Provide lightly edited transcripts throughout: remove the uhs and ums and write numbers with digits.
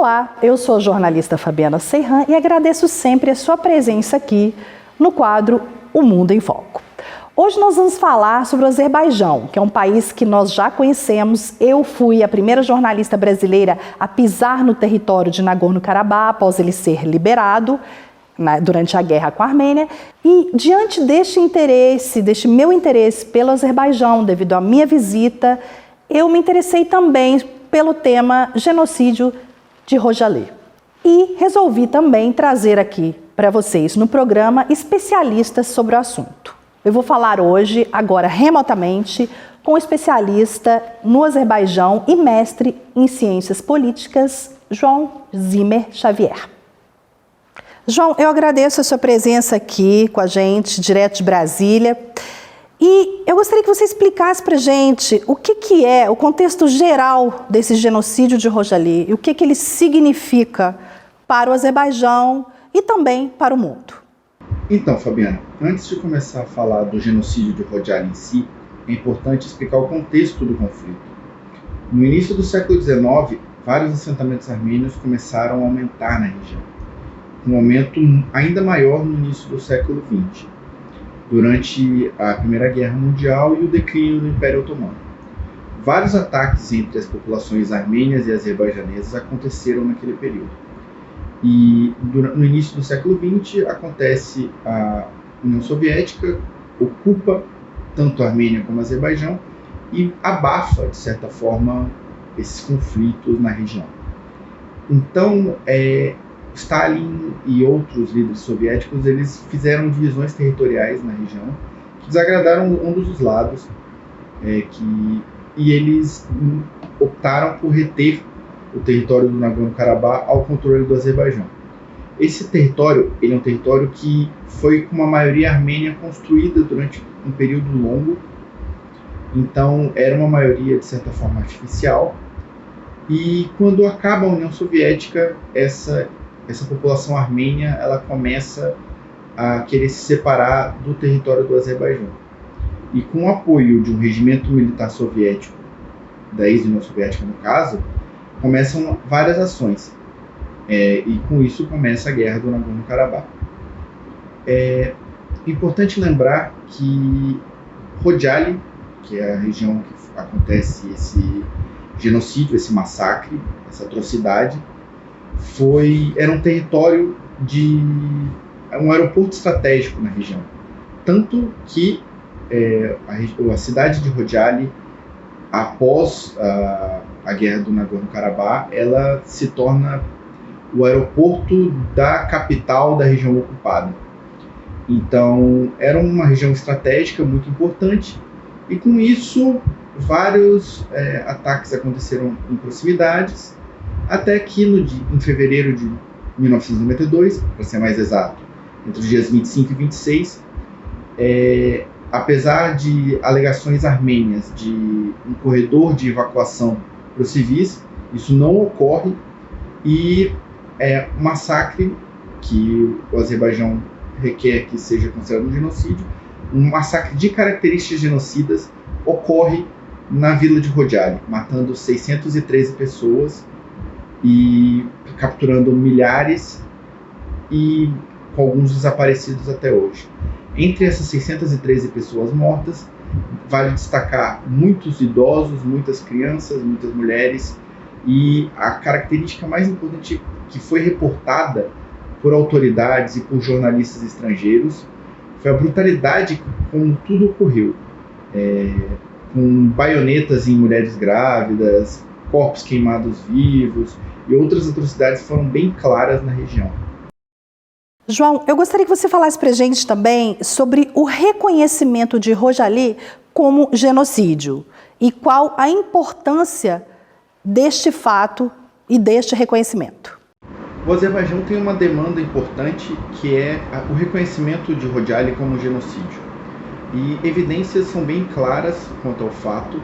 Olá, eu sou a jornalista Fabiana Serran e agradeço sempre a sua presença aqui no quadro O Mundo em Foco. Hoje nós vamos falar sobre o Azerbaijão, que é um país que nós já conhecemos. Eu fui a primeira jornalista brasileira a pisar no território de Nagorno-Karabakh após ele ser liberado durante a guerra com a Armênia. E diante deste meu interesse pelo Azerbaijão, devido à minha visita, eu me interessei também pelo tema genocídio de Rojali. E resolvi também trazer aqui para vocês no programa especialistas sobre o assunto. Eu vou falar hoje, agora remotamente, com um especialista no Azerbaijão e mestre em ciências políticas, João Zimmer Xavier. João, eu agradeço a sua presença aqui com a gente, direto de Brasília. E eu gostaria que você explicasse para a gente o que é o contexto geral desse genocídio de Rojali e o que ele significa para o Azerbaijão e também para o mundo. Então, Fabiana, antes de começar a falar do genocídio de Rojali em si, é importante explicar o contexto do conflito. No início do século XIX, vários assentamentos armênios começaram a aumentar na região, um aumento ainda maior no início do século XX. Durante a Primeira Guerra Mundial e o declínio do Império Otomano. Vários ataques entre as populações armênias e azerbaijanesas aconteceram naquele período. E no início do século XX acontece a União Soviética, ocupa tanto a Armênia como a Azerbaijão e abafa, de certa forma, esses conflitos na região. Então, Stalin e outros líderes soviéticos, eles fizeram divisões territoriais na região que desagradaram ambos os lados e eles optaram por reter o território do Nagorno-Karabakh ao controle do Azerbaijão. Esse território, ele é um território que foi com uma maioria armênia construída durante um período longo, então era uma maioria de certa forma artificial, e quando acaba a União Soviética, essa população armênia ela começa a querer se separar do território do Azerbaijão. E com o apoio de um regimento militar soviético, da ex-União Soviética no caso, começam várias ações. E com isso começa a guerra do Nagorno-Karabakh. É importante lembrar que Rojali, que é a região que acontece esse genocídio, esse massacre, essa atrocidade, era um território de um aeroporto estratégico na região. Tanto que a cidade de Rojali, após a guerra do Nagorno-Karabakh, ela se torna o aeroporto da capital da região ocupada. Então, era uma região estratégica muito importante e, com isso, vários ataques aconteceram em proximidades, até que em fevereiro de 1992, para ser mais exato, entre os dias 25 e 26, apesar de alegações armênias de um corredor de evacuação para os civis, isso não ocorre e um massacre que o Azerbaijão requer que seja considerado um genocídio, um massacre de características genocidas ocorre na vila de Rojali, matando 613 pessoas e capturando milhares e com alguns desaparecidos até hoje. Entre essas 613 pessoas mortas, vale destacar muitos idosos, muitas crianças, muitas mulheres, e a característica mais importante que foi reportada por autoridades e por jornalistas estrangeiros foi a brutalidade como tudo ocorreu, com baionetas em mulheres grávidas, corpos queimados vivos e outras atrocidades foram bem claras na região. João, eu gostaria que você falasse para a gente também sobre o reconhecimento de Rojali como genocídio e qual a importância deste fato e deste reconhecimento. O Azerbaijão tem uma demanda importante que é o reconhecimento de Rojali como genocídio. E evidências são bem claras quanto ao fato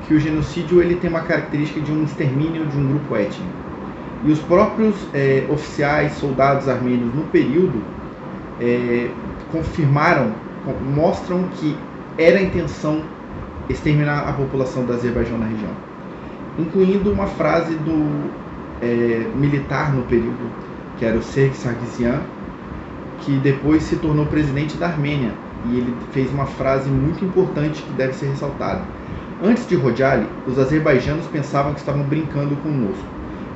que o genocídio ele tem uma característica de um extermínio de um grupo étnico. E os próprios oficiais, soldados armênios no período mostram que era a intenção exterminar a população do Azerbaijão na região. Incluindo uma frase do militar no período, que era o Serge Sargsyan, que depois se tornou presidente da Armênia, e ele fez uma frase muito importante que deve ser ressaltada. Antes de Rojali, os azerbaijanos pensavam que estavam brincando conosco.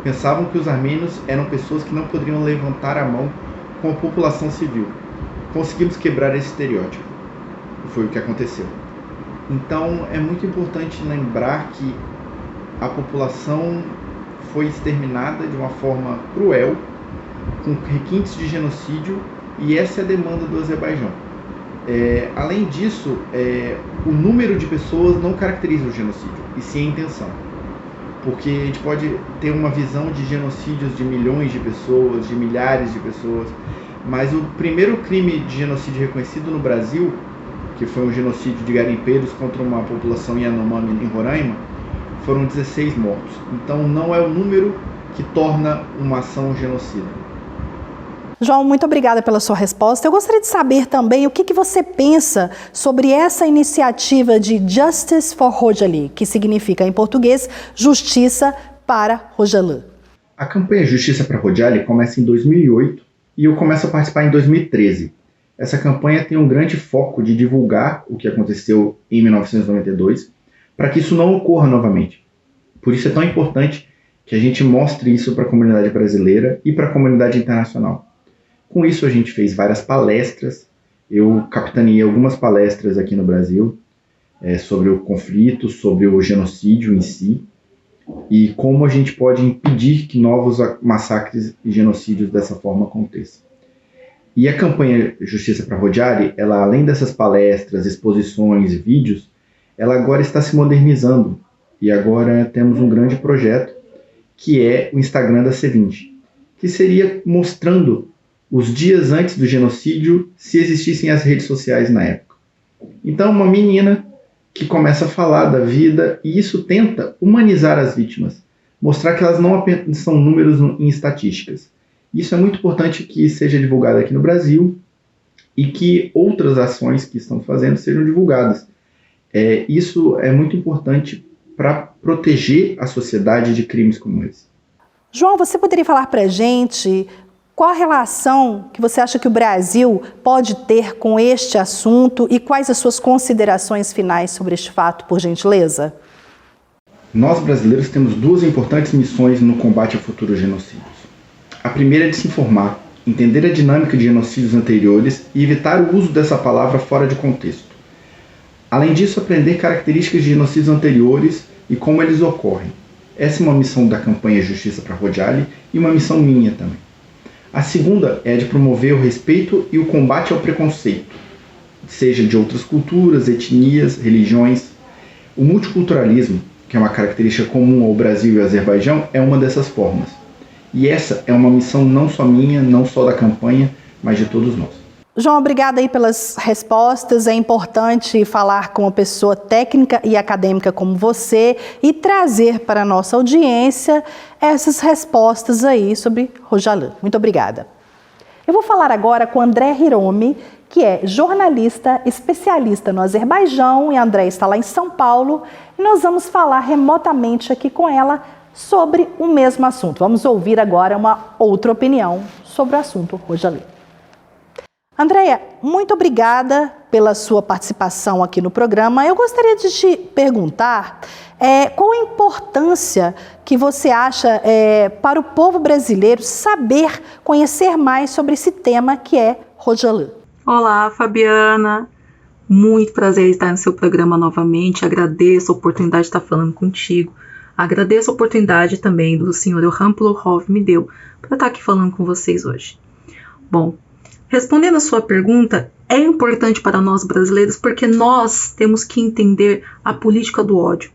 Pensavam que os armênios eram pessoas que não poderiam levantar a mão com a população civil. Conseguimos quebrar esse estereótipo. E foi o que aconteceu. Então, é muito importante lembrar que a população foi exterminada de uma forma cruel, com requintes de genocídio, e essa é a demanda do Azerbaijão. Além disso, o número de pessoas não caracteriza o genocídio, e sim a intenção. Porque a gente pode ter uma visão de genocídios de milhões de pessoas, de milhares de pessoas, mas o primeiro crime de genocídio reconhecido no Brasil, que foi um genocídio de garimpeiros contra uma população Yanomami em Roraima, foram 16 mortos. Então não é o número que torna uma ação genocida. João, muito obrigada pela sua resposta. Eu gostaria de saber também o que você pensa sobre essa iniciativa de Justice for Rojali, que significa em português Justiça para Rojali. A campanha Justiça para Rojali começa em 2008 e eu começo a participar em 2013. Essa campanha tem um grande foco de divulgar o que aconteceu em 1992, para que isso não ocorra novamente. Por isso é tão importante que a gente mostre isso para a comunidade brasileira e para a comunidade internacional. Com isso a gente fez várias palestras, eu capitaneei algumas palestras aqui no Brasil sobre o conflito, sobre o genocídio em si, e como a gente pode impedir que novos massacres e genocídios dessa forma aconteçam. E a campanha Justiça para Rojali, ela, além dessas palestras, exposições e vídeos, ela agora está se modernizando. E agora temos um grande projeto, que é o Instagram da C20, que seria mostrando os dias antes do genocídio, se existissem as redes sociais na época. Então, uma menina que começa a falar da vida, e isso tenta humanizar as vítimas, mostrar que elas não apenas são números em estatísticas. Isso é muito importante que seja divulgado aqui no Brasil e que outras ações que estão fazendo sejam divulgadas. Isso é muito importante para proteger a sociedade de crimes como esse. João, você poderia falar para a gente qual a relação que você acha que o Brasil pode ter com este assunto e quais as suas considerações finais sobre este fato, por gentileza? Nós, brasileiros, temos duas importantes missões no combate a futuros genocídios. A primeira é de se informar, entender a dinâmica de genocídios anteriores e evitar o uso dessa palavra fora de contexto. Além disso, aprender características de genocídios anteriores e como eles ocorrem. Essa é uma missão da campanha Justiça para Rojali e uma missão minha também. A segunda é a de promover o respeito e o combate ao preconceito, seja de outras culturas, etnias, religiões. O multiculturalismo, que é uma característica comum ao Brasil e ao Azerbaijão, é uma dessas formas. E essa é uma missão não só minha, não só da campanha, mas de todos nós. João, obrigada aí pelas respostas. É importante falar com uma pessoa técnica e acadêmica como você e trazer para a nossa audiência essas respostas aí sobre Rojali. Muito obrigada. Eu vou falar agora com André Hiromi, que é jornalista especialista no Azerbaijão, e a André está lá em São Paulo, e nós vamos falar remotamente aqui com ela sobre o mesmo assunto. Vamos ouvir agora uma outra opinião sobre o assunto Rojali. Andréia, muito obrigada pela sua participação aqui no programa. Eu gostaria de te perguntar qual a importância que você acha para o povo brasileiro saber, conhecer mais sobre esse tema que é Rojali. Olá, Fabiana. Muito prazer estar no seu programa novamente. Agradeço a oportunidade de estar falando contigo. Agradeço a oportunidade também do senhor Ilham Plurov me deu para estar aqui falando com vocês hoje. Bom, respondendo a sua pergunta, é importante para nós brasileiros porque nós temos que entender a política do ódio,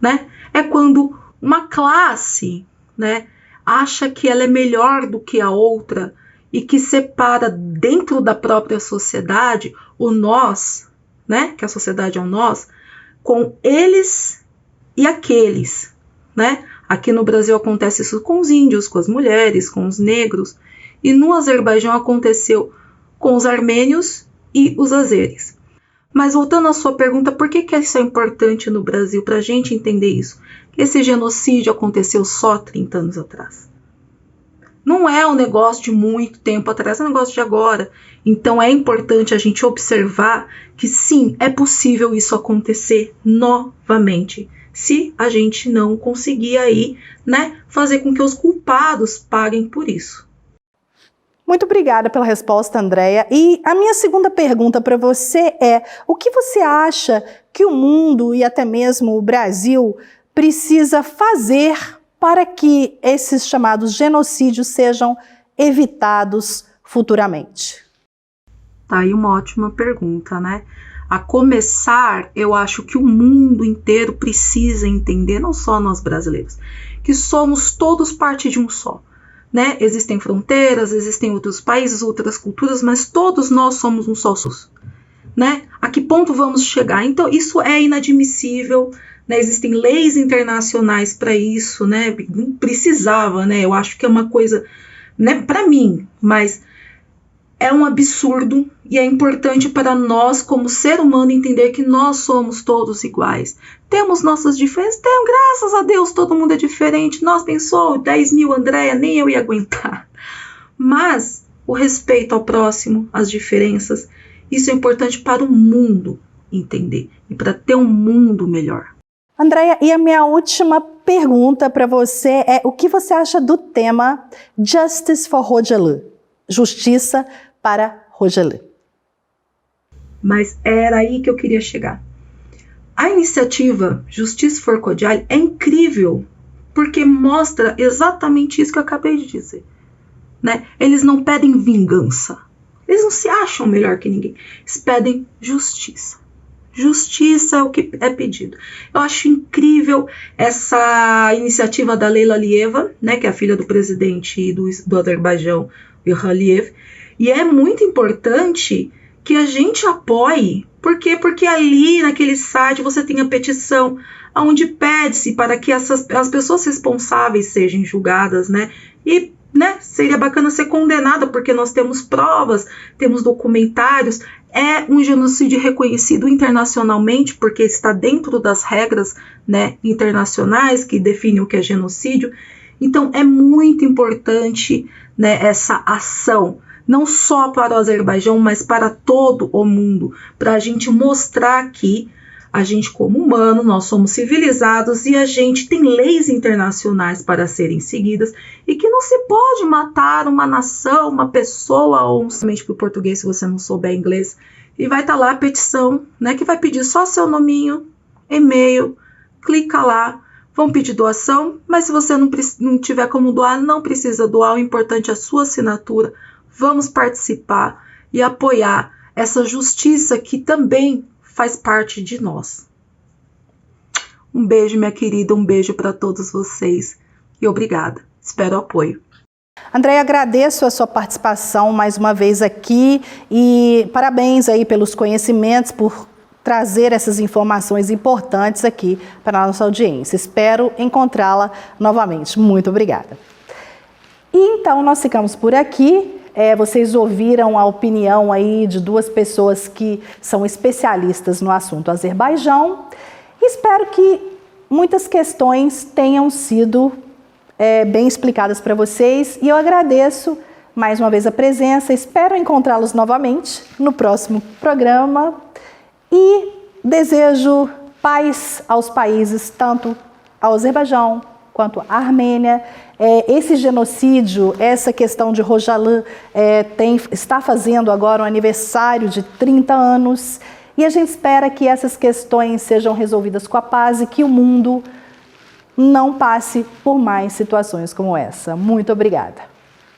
né? É quando uma classe, né, acha que ela é melhor do que a outra e que separa dentro da própria sociedade o nós, né, que a sociedade é o nós, com eles e aqueles, né? Aqui no Brasil acontece isso com os índios, com as mulheres, com os negros. E no Azerbaijão aconteceu com os armênios e os azeres. Mas voltando à sua pergunta, por que isso é importante no Brasil, para a gente entender isso? Esse genocídio aconteceu só 30 anos atrás. Não é um negócio de muito tempo atrás, é um negócio de agora. Então é importante a gente observar que sim, é possível isso acontecer novamente, se a gente não conseguir aí, fazer com que os culpados paguem por isso. Muito obrigada pela resposta, Andréia. E a minha segunda pergunta para você é: o que você acha que o mundo e até mesmo o Brasil precisa fazer para que esses chamados genocídios sejam evitados futuramente? Tá aí uma ótima pergunta, A começar, eu acho que o mundo inteiro precisa entender, não só nós brasileiros, que somos todos parte de um só. Existem fronteiras, existem outros países, outras culturas, mas todos nós somos um só SUS. A que ponto vamos chegar? Então, isso é inadmissível, existem leis internacionais para isso, não precisava, eu acho que é uma coisa, para mim, mas é um absurdo e é importante para nós, como ser humano, entender que nós somos todos iguais. Temos nossas diferenças, graças a Deus, todo mundo é diferente. Nós pensou, 10 mil, Andréia, nem eu ia aguentar. Mas o respeito ao próximo, as diferenças, isso é importante para o mundo entender e para ter um mundo melhor. Andréia, e a minha última pergunta para você é: o que você acha do tema Justice for Khojaly? Justiça para Khojaly. Mas era aí que eu queria chegar. A iniciativa Justice for Khojaly é incrível, porque mostra exatamente isso que eu acabei de dizer. Eles não pedem vingança, eles não se acham melhor que ninguém, eles pedem justiça. Justiça é o que é pedido. Eu acho incrível essa iniciativa da Leila Alieva, que é a filha do presidente do Azerbaijão, Ilham Aliyev, e é muito importante que a gente apoie. Por quê? Porque ali naquele site você tem a petição onde pede-se para que as pessoas responsáveis sejam julgadas, E seria bacana ser condenada, porque nós temos provas, temos documentários. É um genocídio reconhecido internacionalmente, porque está dentro das regras internacionais que definem o que é genocídio. Então é muito importante essa ação, não só para o Azerbaijão, mas para todo o mundo, para a gente mostrar que a gente, como humano, nós somos civilizados e a gente tem leis internacionais para serem seguidas e que não se pode matar uma nação, uma pessoa, ou somente para o português se você não souber inglês. E vai estar lá a petição, que vai pedir só seu nominho, e-mail, clica lá, vão pedir doação, mas se você não tiver como doar, não precisa doar, o importante é a sua assinatura. Vamos participar e apoiar essa justiça que também faz parte de nós. Um beijo, minha querida, um beijo para todos vocês e obrigada. Espero o apoio. Andréia, agradeço a sua participação mais uma vez aqui e parabéns aí pelos conhecimentos, por trazer essas informações importantes aqui para a nossa audiência. Espero encontrá-la novamente. Muito obrigada. E então nós ficamos por aqui. Vocês ouviram a opinião aí de duas pessoas que são especialistas no assunto Azerbaijão. Espero que muitas questões tenham sido bem explicadas para vocês e eu agradeço mais uma vez a presença. Espero encontrá-los novamente no próximo programa e desejo paz aos países, tanto ao Azerbaijão quanto à Armênia. Esse genocídio, essa questão de Khojaly está fazendo agora um aniversário de 30 anos e a gente espera que essas questões sejam resolvidas com a paz e que o mundo não passe por mais situações como essa. Muito obrigada.